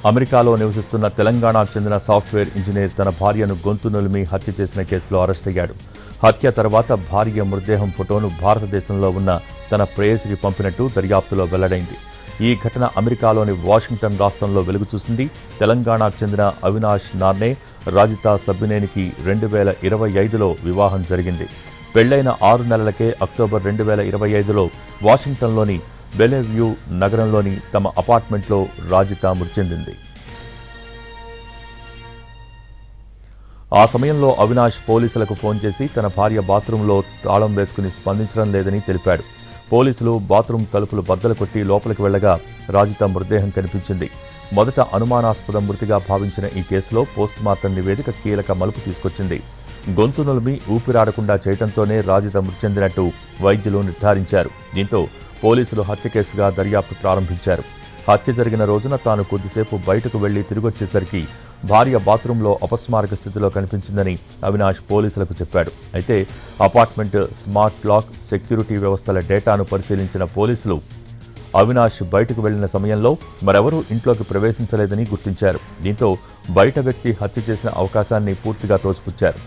అమెరికాలో నివసిస్తున్న తెలంగాణకు చెందిన సాఫ్ట్వేర్ ఇంజనీర్ తన భార్యను గొంతు నులిమి హత్య చేసిన కేసులో అరెస్ట్ అయ్యాడు. హత్య తర్వాత భార్య మృతదేహం ఫోటోను భారతదేశంలో ఉన్న తన ప్రేయసికి పంపినట్టు దర్యాప్తులో వెల్లడైంది. ఈ ఘటన అమెరికాలోని వాషింగ్టన్ రాష్ట్రంలో వెలుగు చూసింది. తెలంగాణకు చెందిన అవినాష్ నార్నే, రాజితా సబ్బినేనికి 2025లో వివాహం జరిగింది. పెళ్లైన 6 నెలలకే అక్టోబర్ 2025లో వాషింగ్టన్లోని బెలెవ్యూ నగరంలోని తమ అపార్ట్మెంట్లో రాజిత మృతి చెందింది. ఆ సమయంలో అవినాష్ పోలీసులకు ఫోన్ చేసి తన భార్య బాత్రూంలో తాళం వేసుకుని స్పందించడం లేదని తెలిపాడు. పోలీసులు బాత్రూం తలుపులు బద్దలు కొట్టి లోపలికి వెళ్లగా రాజిత మృతదేహం కనిపించింది. మొదట అనుమానాస్పద మృతిగా భావించిన ఈ కేసులో పోస్టుమార్టం నివేదిక కీలక మలుపు తీసుకొచ్చింది. గొంతు నులిమి ఊపిరాడకుండా చేయడంతోనే రాజిత మృతి చెందినట్టు వైద్యులు నిర్ధారించారు. దీంతో పోలీసులు హత్య కేసుగా దర్యాప్తు ప్రారంభించారు. హత్య జరిగిన రోజున తాను కొద్దిసేపు బయటకు వెళ్లి తిరిగొచ్చేసరికి భార్య బాత్రూంలో అపస్మారక స్థితిలో కనిపించిందని అవినాష్ పోలీసులకు చెప్పాడు. అయితే అపార్ట్మెంట్ స్మార్ట్ లాక్, సెక్యూరిటీ వ్యవస్థల డేటాను పరిశీలించిన పోలీసులు అవినాష్ బయటకు వెళ్లిన సమయంలో మరెవరూ ఇంట్లోకి ప్రవేశించలేదని గుర్తించారు. దీంతో బయట వ్యక్తి హత్య చేసిన అవకాశాన్ని పూర్తిగా తోసిపుచ్చారు.